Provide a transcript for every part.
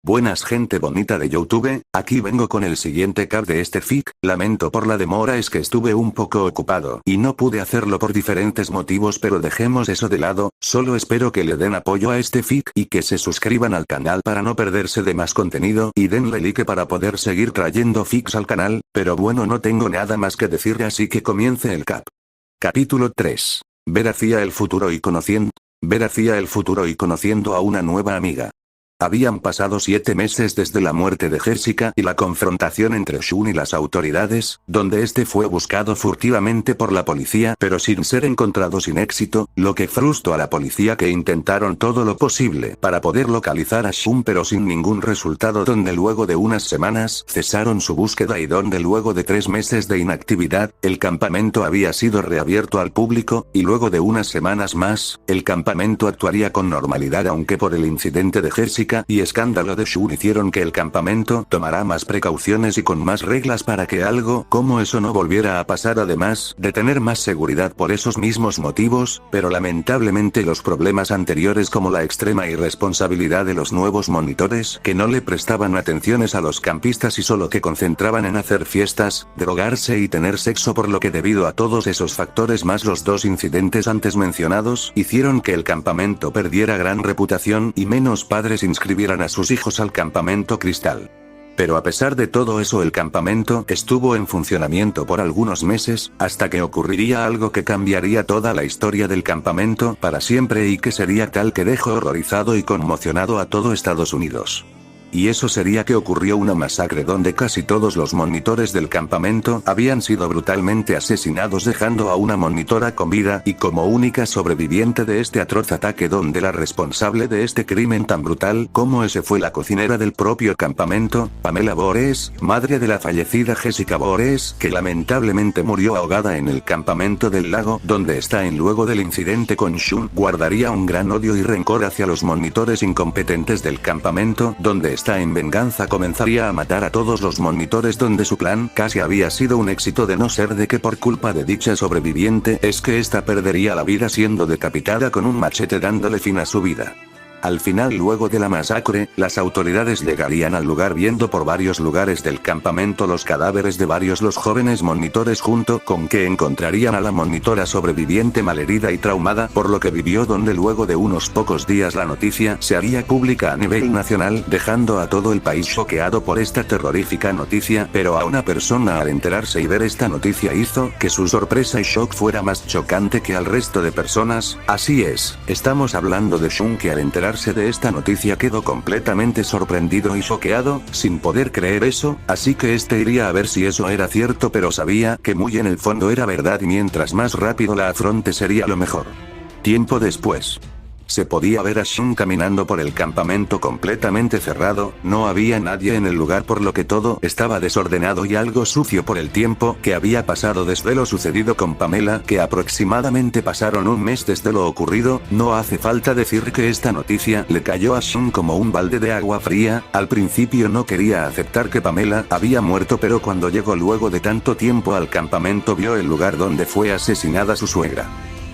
Buenas gente bonita de YouTube, aquí vengo con el siguiente cap de este fic, lamento por la demora, es que estuve un poco ocupado y no pude hacerlo por diferentes motivos, pero dejemos eso de lado, solo espero que le den apoyo a este fic y que se suscriban al canal para no perderse de más contenido y denle like para poder seguir trayendo fics al canal, pero bueno, no tengo nada más que decir, así que comience el cap. Capítulo 3. Ver hacia el futuro y conociendo a una nueva amiga. Habían pasado 7 meses desde la muerte de Jessica y la confrontación entre Shun y las autoridades, donde este fue buscado furtivamente por la policía pero sin ser encontrado sin éxito, lo que frustró a la policía, que intentaron todo lo posible para poder localizar a Shun pero sin ningún resultado, donde luego de unas semanas cesaron su búsqueda y donde luego de 3 meses de inactividad, el campamento había sido reabierto al público, y luego de unas semanas más, el campamento actuaría con normalidad, aunque por el incidente de Jessica y escándalo de Shun hicieron que el campamento tomara más precauciones y con más reglas para que algo como eso no volviera a pasar, además de tener más seguridad por esos mismos motivos, pero lamentablemente los problemas anteriores como la extrema irresponsabilidad de los nuevos monitores que no le prestaban atenciones a los campistas y solo que concentraban en hacer fiestas, drogarse y tener sexo, por lo que debido a todos esos factores más los 2 incidentes antes mencionados, hicieron que el campamento perdiera gran reputación y menos padres inscribieran a sus hijos al campamento Cristal. Pero a pesar de todo eso, el campamento estuvo en funcionamiento por algunos meses, hasta que ocurriría algo que cambiaría toda la historia del campamento para siempre y que sería tal que dejó horrorizado y conmocionado a todo Estados Unidos. Y eso sería que ocurrió una masacre donde casi todos los monitores del campamento habían sido brutalmente asesinados, dejando a una monitora con vida y como única sobreviviente de este atroz ataque, donde la responsable de este crimen tan brutal como ese fue la cocinera del propio campamento, Pamela Voorhees, madre de la fallecida Jessica Voorhees, que lamentablemente murió ahogada en el campamento del lago donde está en. Luego del incidente con Shun, guardaría un gran odio y rencor hacia los monitores incompetentes del campamento, donde en venganza comenzaría a matar a todos los monitores, donde su plan casi había sido un éxito, de no ser de que por culpa de dicha sobreviviente es que esta perdería la vida siendo decapitada con un machete, dándole fin a su vida. Al final, luego de la masacre, las autoridades llegarían al lugar, viendo por varios lugares del campamento los cadáveres de varios los jóvenes monitores, junto con que encontrarían a la monitora sobreviviente malherida y traumada por lo que vivió, donde luego de unos pocos días la noticia se haría pública a nivel nacional, dejando a todo el país choqueado por esta terrorífica noticia, pero a una persona al enterarse y ver esta noticia hizo que su sorpresa y shock fuera más chocante que al resto de personas. Así es, estamos hablando de Shun, que al enterarse de esta noticia quedó completamente sorprendido y choqueado, sin poder creer eso, así que iría a ver si eso era cierto, pero sabía que muy en el fondo era verdad y mientras más rápido la afronte sería lo mejor. Tiempo después. Se podía ver a Shun caminando por el campamento completamente cerrado, no había nadie en el lugar, por lo que todo estaba desordenado y algo sucio por el tiempo que había pasado desde lo sucedido con Pamela, que aproximadamente pasaron un mes desde lo ocurrido. No hace falta decir que esta noticia le cayó a Shun como un balde de agua fría. Al principio no quería aceptar que Pamela había muerto, pero cuando llegó luego de tanto tiempo al campamento vio el lugar donde fue asesinada su suegra.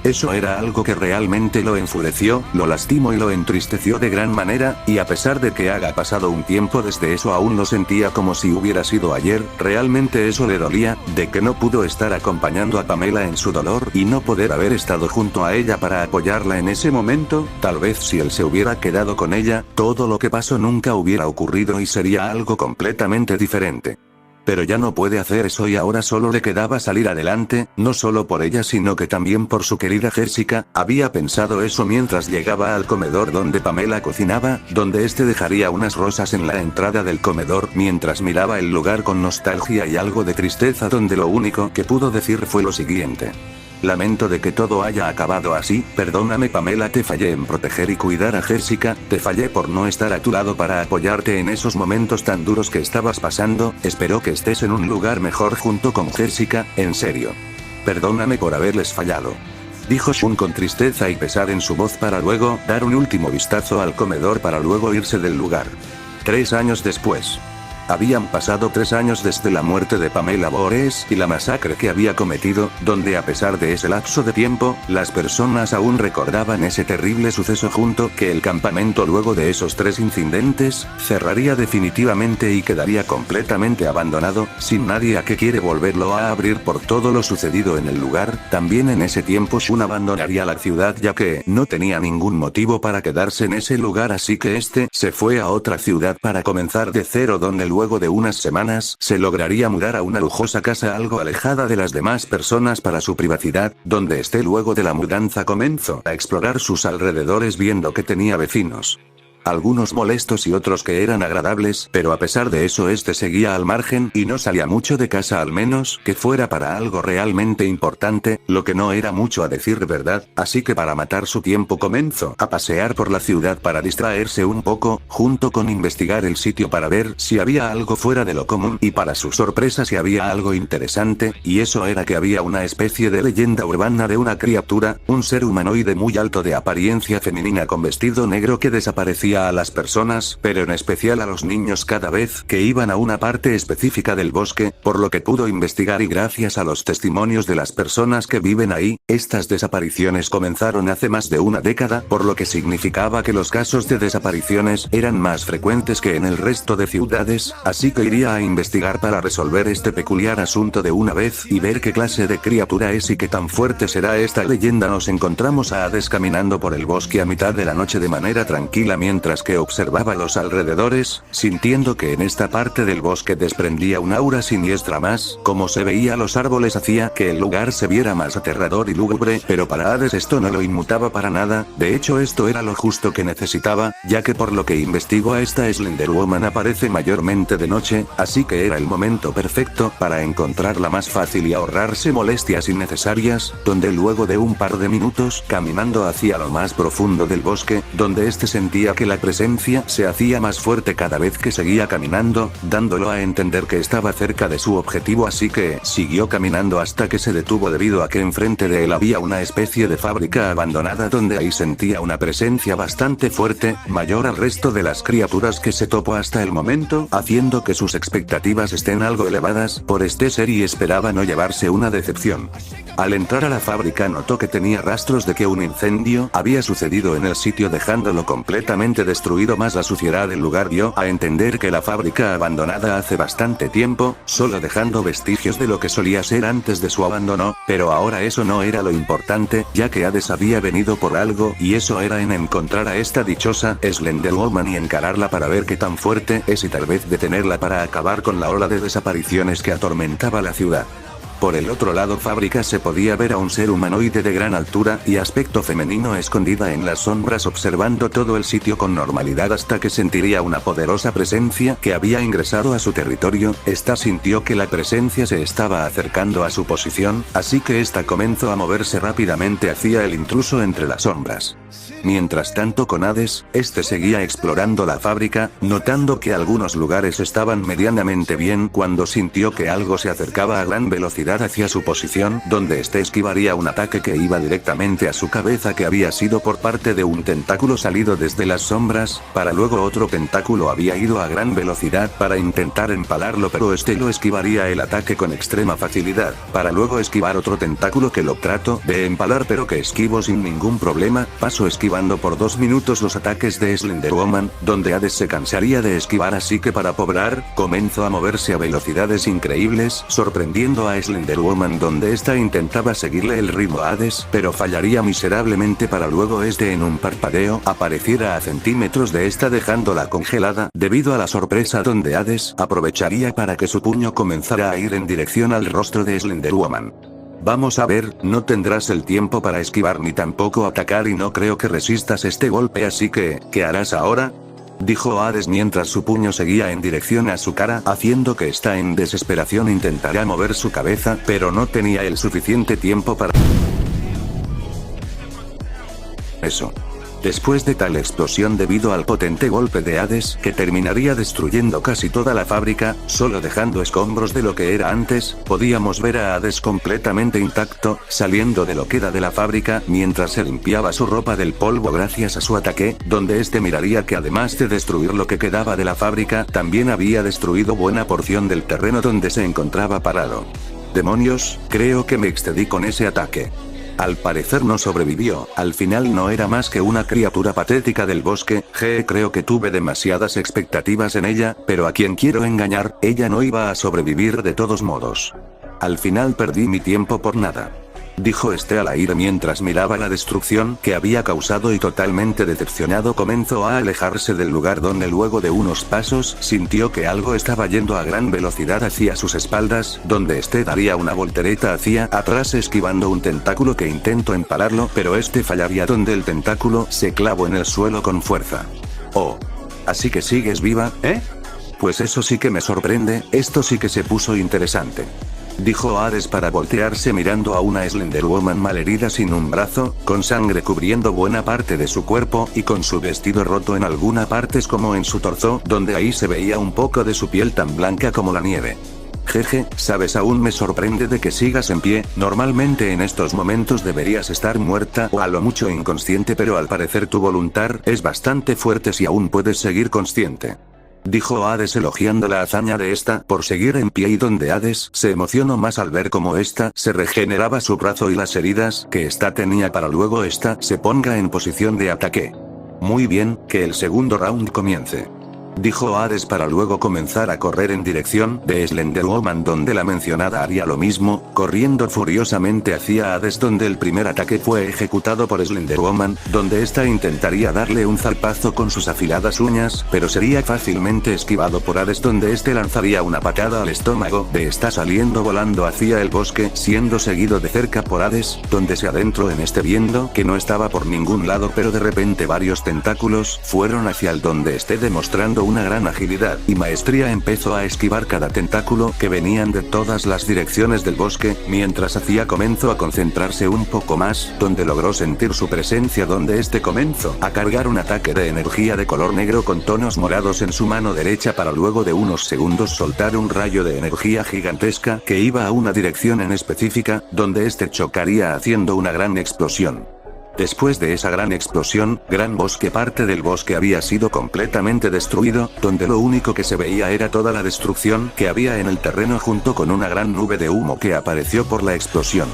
Eso era algo que realmente lo enfureció, lo lastimó y lo entristeció de gran manera, y a pesar de que haya pasado un tiempo desde eso, aún lo sentía como si hubiera sido ayer. Realmente eso le dolía, de que no pudo estar acompañando a Pamela en su dolor y no poder haber estado junto a ella para apoyarla en ese momento. Tal vez si él se hubiera quedado con ella, todo lo que pasó nunca hubiera ocurrido y sería algo completamente diferente. Pero ya no puede hacer eso y ahora solo le quedaba salir adelante, no solo por ella sino que también por su querida Jessica. Había pensado eso mientras llegaba al comedor donde Pamela cocinaba, donde dejaría unas rosas en la entrada del comedor mientras miraba el lugar con nostalgia y algo de tristeza, donde lo único que pudo decir fue lo siguiente: lamento de que todo haya acabado así, perdóname Pamela, te fallé en proteger y cuidar a Jessica, te fallé por no estar a tu lado para apoyarte en esos momentos tan duros que estabas pasando, espero que estés en un lugar mejor junto con Jessica, en serio. Perdóname por haberles fallado. Dijo Shun con tristeza y pesar en su voz, para luego dar un último vistazo al comedor para luego irse del lugar. 3 años después. Habían pasado 3 años desde la muerte de Pamela Voorhees y la masacre que había cometido, donde a pesar de ese lapso de tiempo, las personas aún recordaban ese terrible suceso junto que el campamento luego de esos 3 incidentes, cerraría definitivamente y quedaría completamente abandonado, sin nadie a que quiere volverlo a abrir por todo lo sucedido en el lugar. También en ese tiempo Shun abandonaría la ciudad ya que no tenía ningún motivo para quedarse en ese lugar, así que este se fue a otra ciudad para comenzar de cero, donde luego de unas semanas se lograría mudar a una lujosa casa algo alejada de las demás personas para su privacidad, donde luego de la mudanza comenzó a explorar sus alrededores viendo que tenía vecinos. Algunos molestos y otros que eran agradables, pero a pesar de eso seguía al margen y no salía mucho de casa, al menos que fuera para algo realmente importante, lo que no era mucho a decir verdad, así que para matar su tiempo comenzó a pasear por la ciudad para distraerse un poco, junto con investigar el sitio para ver si había algo fuera de lo común y para su sorpresa si había algo interesante, y eso era que había una especie de leyenda urbana de una criatura, un ser humanoide muy alto de apariencia femenina con vestido negro que desaparecía a las personas, pero en especial a los niños cada vez que iban a una parte específica del bosque, por lo que pudo investigar y gracias a los testimonios de las personas que viven ahí, estas desapariciones comenzaron hace más de una década, por lo que significaba que los casos de desapariciones eran más frecuentes que en el resto de ciudades, así que iría a investigar para resolver este peculiar asunto de una vez y ver qué clase de criatura es y qué tan fuerte será esta leyenda. Nos encontramos a Hades caminando por el bosque a mitad de la noche de manera tranquila mientras que observaba los alrededores, sintiendo que en esta parte del bosque desprendía un aura siniestra. Más como se veía los árboles hacía que el lugar se viera más aterrador y lúgubre, pero para Hades esto no lo inmutaba para nada. De hecho, esto era lo justo que necesitaba, ya que por lo que investigó a esta Slender Woman aparece mayormente de noche, así que era el momento perfecto para encontrarla más fácil y ahorrarse molestias innecesarias, donde luego de un par de minutos caminando hacia lo más profundo del bosque, donde sentía que la presencia se hacía más fuerte cada vez que seguía caminando, dándolo a entender que estaba cerca de su objetivo, así que siguió caminando hasta que se detuvo debido a que enfrente de él había una especie de fábrica abandonada donde ahí sentía una presencia bastante fuerte, mayor al resto de las criaturas que se topó hasta el momento, haciendo que sus expectativas estén algo elevadas por este ser y esperaba no llevarse una decepción. Al entrar a la fábrica notó que tenía rastros de que un incendio había sucedido en el sitio dejándolo completamente destruido, más la suciedad del lugar dio a entender que la fábrica abandonada hace bastante tiempo, solo dejando vestigios de lo que solía ser antes de su abandono, pero ahora eso no era lo importante, ya que Hades había venido por algo y eso era en encontrar a esta dichosa Slender Woman y encararla para ver qué tan fuerte es y tal vez detenerla para acabar con la ola de desapariciones que atormentaba la ciudad. Por el otro lado fábrica se podía ver a un ser humanoide de gran altura y aspecto femenino escondida en las sombras observando todo el sitio con normalidad hasta que sentiría una poderosa presencia que había ingresado a su territorio. Esta sintió que la presencia se estaba acercando a su posición, así que esta comenzó a moverse rápidamente hacia el intruso entre las sombras. Mientras tanto con Hades, seguía explorando la fábrica, notando que algunos lugares estaban medianamente bien cuando sintió que algo se acercaba a gran velocidad hacia su posición, donde esquivaría un ataque que iba directamente a su cabeza, que había sido por parte de un tentáculo salido desde las sombras, para luego otro tentáculo había ido a gran velocidad para intentar empalarlo, pero lo esquivaría el ataque con extrema facilidad, para luego esquivar otro tentáculo que lo trató de empalar pero que esquivó sin ningún problema, pasó esquivando por 2 minutos los ataques de Slender Woman, donde Hades se cansaría de esquivar, así que para poblar, comenzó a moverse a velocidades increíbles, sorprendiendo a Slender Woman donde esta intentaba seguirle el ritmo a Hades, pero fallaría miserablemente para luego en un parpadeo apareciera a centímetros de esta dejándola congelada, debido a la sorpresa donde Hades aprovecharía para que su puño comenzara a ir en dirección al rostro de Slender Woman. Vamos a ver, no tendrás el tiempo para esquivar ni tampoco atacar y no creo que resistas este golpe, así que, ¿qué harás ahora?, dijo Hades mientras su puño seguía en dirección a su cara, haciendo que esta en desesperación intentara mover su cabeza, pero no tenía el suficiente tiempo para eso. Después de tal explosión debido al potente golpe de Hades que terminaría destruyendo casi toda la fábrica, solo dejando escombros de lo que era antes, podíamos ver a Hades completamente intacto, saliendo de lo que era de la fábrica mientras se limpiaba su ropa del polvo gracias a su ataque, donde este miraría que además de destruir lo que quedaba de la fábrica, también había destruido buena porción del terreno donde se encontraba parado. Demonios, creo que me excedí con ese ataque. Al parecer no sobrevivió, al final no era más que una criatura patética del bosque, creo que tuve demasiadas expectativas en ella, pero a quien quiero engañar, ella no iba a sobrevivir de todos modos. Al final perdí mi tiempo por nada. Dijo este al aire mientras miraba la destrucción que había causado y totalmente decepcionado comenzó a alejarse del lugar donde luego de unos pasos sintió que algo estaba yendo a gran velocidad hacia sus espaldas, donde este daría una voltereta hacia atrás esquivando un tentáculo que intentó empalarlo pero este fallaría donde el tentáculo se clavó en el suelo con fuerza. Oh. Así que sigues viva, ¿eh? Pues eso sí que me sorprende, esto sí que se puso interesante. Dijo Hades para voltearse mirando a una Slenderwoman malherida sin un brazo, con sangre cubriendo buena parte de su cuerpo y con su vestido roto en algunas partes como en su torso, donde ahí se veía un poco de su piel tan blanca como la nieve. Jeje, sabes aún me sorprende de que sigas en pie, normalmente en estos momentos deberías estar muerta o a lo mucho inconsciente pero al parecer tu voluntad es bastante fuerte si aún puedes seguir consciente. Dijo Hades elogiando la hazaña de esta por seguir en pie y donde Hades se emocionó más al ver cómo esta se regeneraba su brazo y las heridas que esta tenía para luego esta se ponga en posición de ataque. Muy bien, que el segundo round comience. Dijo Hades para luego comenzar a correr en dirección de Slenderwoman donde la mencionada haría lo mismo, corriendo furiosamente hacia Hades donde el primer ataque fue ejecutado por Slenderwoman, donde esta intentaría darle un zarpazo con sus afiladas uñas, pero sería fácilmente esquivado por Hades donde este lanzaría una patada al estómago de esta saliendo volando hacia el bosque siendo seguido de cerca por Hades, donde se adentró en este viendo que no estaba por ningún lado pero de repente varios tentáculos fueron hacia el donde esté demostrando una gran agilidad y maestría empezó a esquivar cada tentáculo que venían de todas las direcciones del bosque, mientras hacía comenzó a concentrarse un poco más, donde logró sentir su presencia donde este comenzó a cargar un ataque de energía de color negro con tonos morados en su mano derecha para luego de unos segundos soltar un rayo de energía gigantesca que iba a una dirección en específica, donde este chocaría haciendo una gran explosión. Después de esa gran explosión, parte del bosque había sido completamente destruido, donde lo único que se veía era toda la destrucción que había en el terreno junto con una gran nube de humo que apareció por la explosión.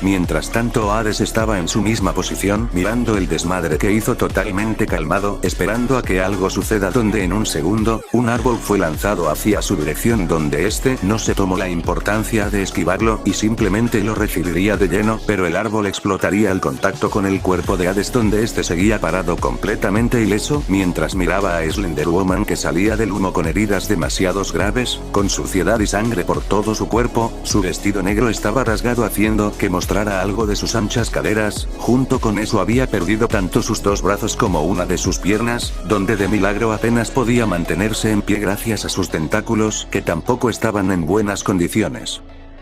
Mientras tanto Hades estaba en su misma posición mirando el desmadre que hizo totalmente calmado, esperando a que algo suceda donde en un segundo, un árbol fue lanzado hacia su dirección donde este no se tomó la importancia de esquivarlo y simplemente lo recibiría de lleno, pero el árbol explotaría al contacto con el cuerpo de Hades donde este seguía parado completamente ileso mientras miraba a Slenderwoman que salía del humo con heridas demasiado graves, con suciedad y sangre por todo su cuerpo, su vestido negro estaba rasgado haciendo que mostrara algo de sus anchas caderas, junto con eso había perdido tanto sus dos brazos como una de sus piernas, donde de milagro apenas podía mantenerse en pie gracias a sus tentáculos que tampoco estaban en buenas condiciones.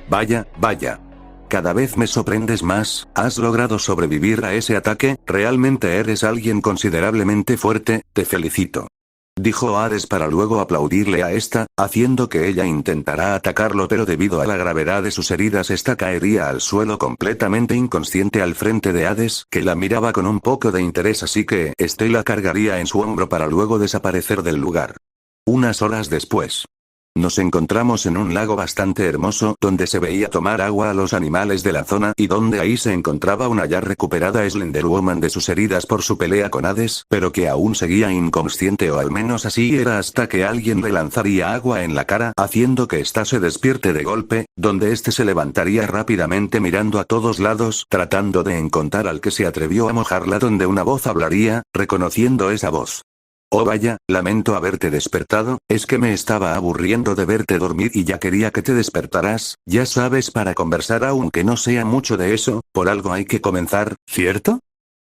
Vaya, vaya. Cada vez me sorprendes más, has logrado sobrevivir a ese ataque, realmente eres alguien considerablemente fuerte, te felicito. Dijo Hades para luego aplaudirle a esta, haciendo que ella intentará atacarlo pero debido a la gravedad de sus heridas esta caería al suelo completamente inconsciente al frente de Hades, que la miraba con un poco de interés así que este la cargaría en su hombro para luego desaparecer del lugar. Unas horas después. Nos encontramos en un lago bastante hermoso donde se veía tomar agua a los animales de la zona y donde ahí se encontraba una ya recuperada Slenderwoman de sus heridas por su pelea con Hades, pero que aún seguía inconsciente o al menos así era hasta que alguien le lanzaría agua en la cara haciendo que ésta se despierte de golpe, donde este se levantaría rápidamente mirando a todos lados tratando de encontrar al que se atrevió a mojarla donde una voz hablaría, reconociendo esa voz. Oh vaya, lamento haberte despertado, es que me estaba aburriendo de verte dormir y ya quería que te despertaras, ya sabes para conversar aunque no sea mucho de eso, por algo hay que comenzar, ¿cierto?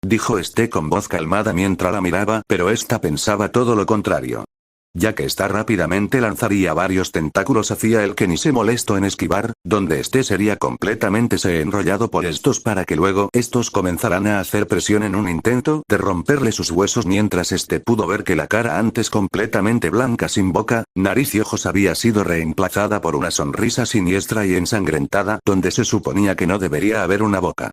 Dijo este con voz calmada mientras la miraba pero esta pensaba todo lo contrario. ya que esta rápidamente lanzaría varios tentáculos hacia el que ni se molestó en esquivar, donde este sería completamente se enrollado por estos para que luego estos comenzarán a hacer presión en un intento de romperle sus huesos mientras este pudo ver que la cara antes completamente blanca sin boca, nariz y ojos había sido reemplazada por una sonrisa siniestra y ensangrentada donde se suponía que no debería haber una boca.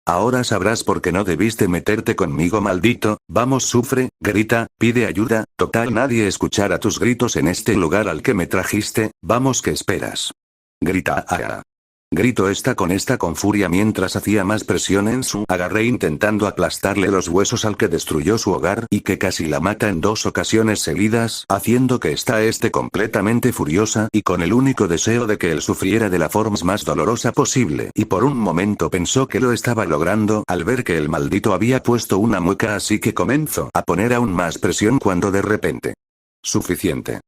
Ahora sabrás por qué no debiste meterte conmigo, maldito. Vamos, sufre, grita, pide ayuda, total nadie escuchará tus gritos en este lugar al que me trajiste, vamos, ¿qué esperas? Grita, Gritó esta con furia mientras hacía más presión en su agarre intentando aplastarle los huesos al que destruyó su hogar y que casi la mata en 2 ocasiones seguidas, haciendo que esté completamente furiosa y con el único deseo de que él sufriera de la forma más dolorosa posible, y por un momento pensó que lo estaba logrando al ver que el maldito había puesto una mueca, así que comenzó a poner aún más presión cuando de repente. Suficiente.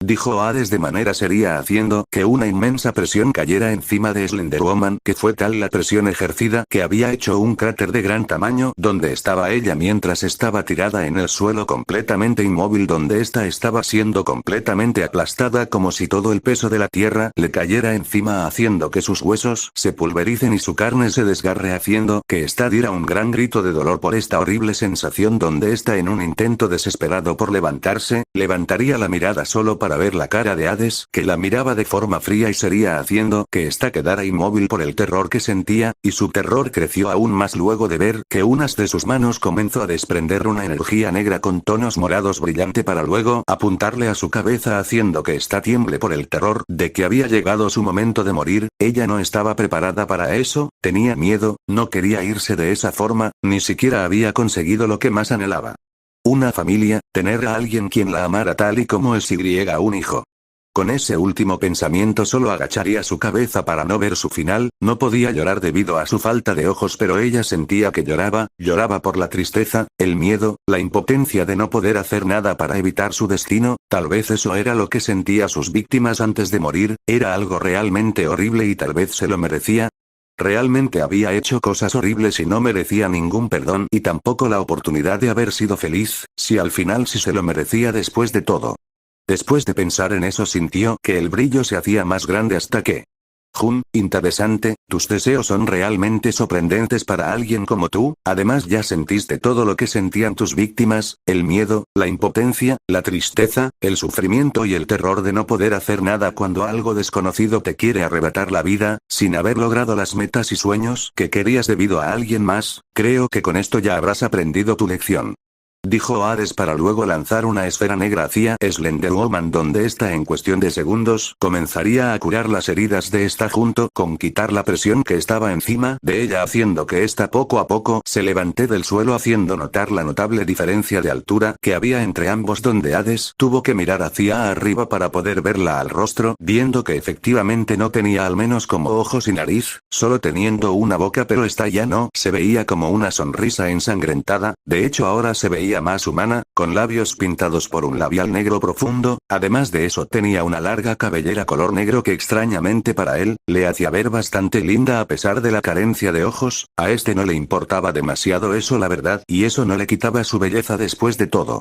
Dijo Hades de manera seria haciendo que una inmensa presión cayera encima de Slenderwoman, que fue tal la presión ejercida que había hecho un cráter de gran tamaño donde estaba ella mientras estaba tirada en el suelo completamente inmóvil donde ésta estaba siendo completamente aplastada como si todo el peso de la tierra le cayera encima haciendo que sus huesos se pulvericen y su carne se desgarre haciendo que ésta diera un gran grito de dolor por esta horrible sensación donde ésta en un intento desesperado por levantarse, levantaría la mirada solo para ver la cara de Hades, que la miraba de forma fría y seria haciendo que ésta quedara inmóvil por el terror que sentía, y su terror creció aún más luego de ver que unas de sus manos comenzó a desprender una energía negra con tonos morados brillante para luego apuntarle a su cabeza haciendo que ésta tiemble por el terror de que había llegado su momento de morir. Ella no estaba preparada para eso, tenía miedo, no quería irse de esa forma, ni siquiera había conseguido lo que más anhelaba. Una familia, tener a alguien quien la amara tal y como es un hijo. Con ese último pensamiento solo agacharía su cabeza para no ver su final, no podía llorar debido a su falta de ojos pero ella sentía que lloraba por la tristeza, el miedo, la impotencia de no poder hacer nada para evitar su destino, tal vez eso era lo que sentía sus víctimas antes de morir, era algo realmente horrible y tal vez se lo merecía. Realmente había hecho cosas horribles y no merecía ningún perdón y tampoco la oportunidad de haber sido feliz, si al final sí se lo merecía después de todo. Después de pensar en eso sintió que el brillo se hacía más grande hasta que... Jun, interesante, tus deseos son realmente sorprendentes para alguien como tú, además ya sentiste todo lo que sentían tus víctimas, el miedo, la impotencia, la tristeza, el sufrimiento y el terror de no poder hacer nada cuando algo desconocido te quiere arrebatar la vida, sin haber logrado las metas y sueños que querías debido a alguien más, creo que con esto ya habrás aprendido tu lección. Dijo Hades para luego lanzar una esfera negra hacia Slenderwoman donde ésta en cuestión de segundos comenzaría a curar las heridas de esta junto con quitar la presión que estaba encima de ella haciendo que ésta poco a poco se levante del suelo haciendo notar la notable diferencia de altura que había entre ambos donde Hades tuvo que mirar hacia arriba para poder verla al rostro viendo que efectivamente no tenía al menos como ojos y nariz, solo teniendo una boca pero esta ya no se veía como una sonrisa ensangrentada, de hecho ahora se veía más humana, con labios pintados por un labial negro profundo, además de eso tenía una larga cabellera color negro que extrañamente para él, le hacía ver bastante linda a pesar de la carencia de ojos, a este no le importaba demasiado eso la verdad y eso no le quitaba su belleza después de todo.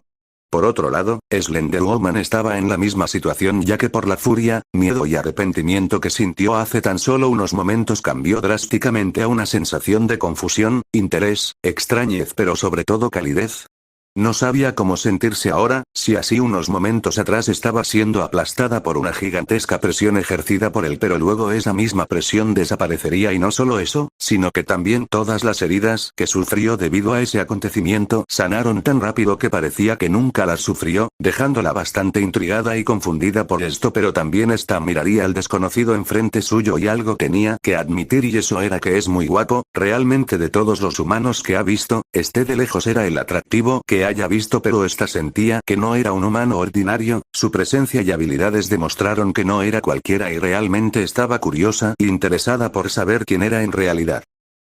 Por otro lado, Slenderwoman estaba en la misma situación ya que por la furia, miedo y arrepentimiento que sintió hace tan solo unos momentos cambió drásticamente a una sensación de confusión, interés, extrañez pero sobre todo calidez. No sabía cómo sentirse ahora, si así unos momentos atrás estaba siendo aplastada por una gigantesca presión ejercida por él pero luego esa misma presión desaparecería y no solo eso, sino que también todas las heridas que sufrió debido a ese acontecimiento sanaron tan rápido que parecía que nunca las sufrió, dejándola bastante intrigada y confundida por esto pero también esta miraría al desconocido enfrente suyo y algo tenía que admitir y eso era que es muy guapo, realmente de todos los humanos que ha visto, de lejos era el atractivo que haya visto pero esta sentía que no era un humano ordinario, su presencia y habilidades demostraron que no era cualquiera y realmente estaba curiosa e interesada por saber quién era en realidad.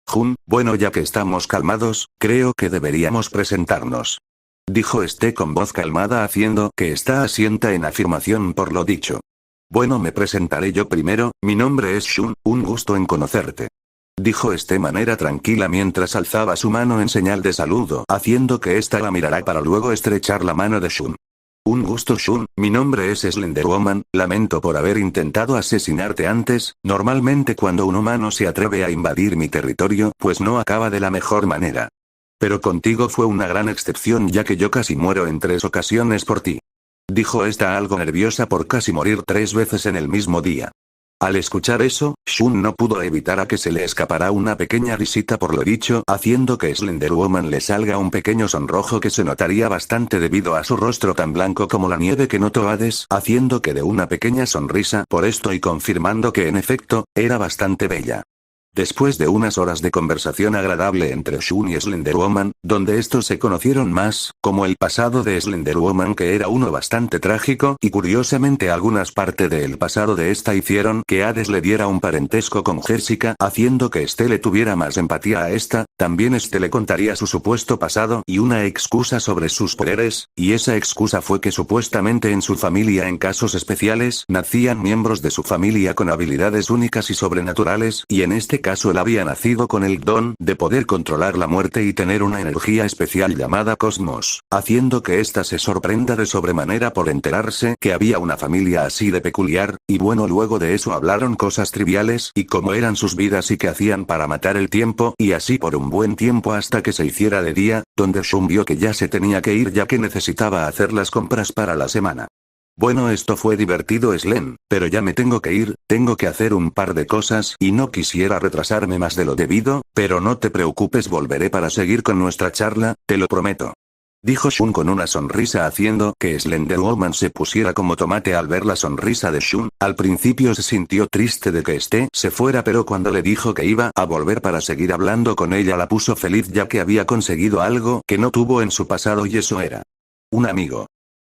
Jun, bueno ya que estamos calmados, creo que deberíamos presentarnos. Dijo con voz calmada haciendo que asienta en afirmación por lo dicho. Bueno me presentaré yo primero, mi nombre es Shun, un gusto en conocerte. Dijo manera tranquila mientras alzaba su mano en señal de saludo, haciendo que ésta la mirara para luego estrechar la mano de Shun. Un gusto Shun, mi nombre es Slenderwoman, lamento por haber intentado asesinarte antes, normalmente cuando un humano se atreve a invadir mi territorio, pues no acaba de la mejor manera. Pero contigo fue una gran excepción ya que yo casi muero en 3 ocasiones por ti. Dijo esta algo nerviosa por casi morir 3 veces en el mismo día. Al escuchar eso, Shun no pudo evitar a que se le escapara una pequeña risita por lo dicho, haciendo que Slenderwoman le salga un pequeño sonrojo que se notaría bastante debido a su rostro tan blanco como la nieve que notó Hades, haciendo que de una pequeña sonrisa por esto y confirmando que en efecto, era bastante bella. Después de unas horas de conversación agradable entre Shun y Slenderwoman, donde estos se conocieron más, como el pasado de Slenderwoman que era uno bastante trágico y curiosamente algunas partes del pasado de esta hicieron que Hades le diera un parentesco con Jessica, haciendo que este le tuviera más empatía a esta, también este le contaría su supuesto pasado y una excusa sobre sus poderes, y esa excusa fue que supuestamente en su familia en casos especiales nacían miembros de su familia con habilidades únicas y sobrenaturales, y en este caso él había nacido con el don de poder controlar la muerte y tener una energía especial llamada Cosmos, haciendo que ésta se sorprenda de sobremanera por enterarse que había una familia así de peculiar, y bueno luego de eso hablaron cosas triviales y cómo eran sus vidas y qué hacían para matar el tiempo y así por un buen tiempo hasta que se hiciera de día, donde Shun vio que ya se tenía que ir ya que necesitaba hacer las compras para la semana. Bueno, esto fue divertido Slen, pero ya me tengo que ir, tengo que hacer un par de cosas y no quisiera retrasarme más de lo debido, pero no te preocupes volveré para seguir con nuestra charla, te lo prometo. Dijo Shun con una sonrisa haciendo que Slenderwoman se pusiera como tomate al ver la sonrisa de Shun, al principio se sintió triste de que este se fuera pero cuando le dijo que iba a volver para seguir hablando con ella la puso feliz ya que había conseguido algo que no tuvo en su pasado y eso era un amigo.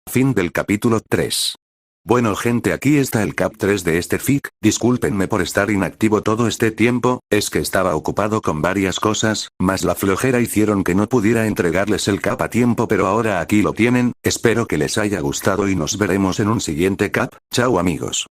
Fin del capítulo 3. Bueno gente, aquí está el cap 3 de este fic, discúlpenme por estar inactivo todo este tiempo, es que estaba ocupado con varias cosas, más la flojera hicieron que no pudiera entregarles el cap a tiempo pero ahora aquí lo tienen, espero que les haya gustado y nos veremos en un siguiente cap, chao amigos.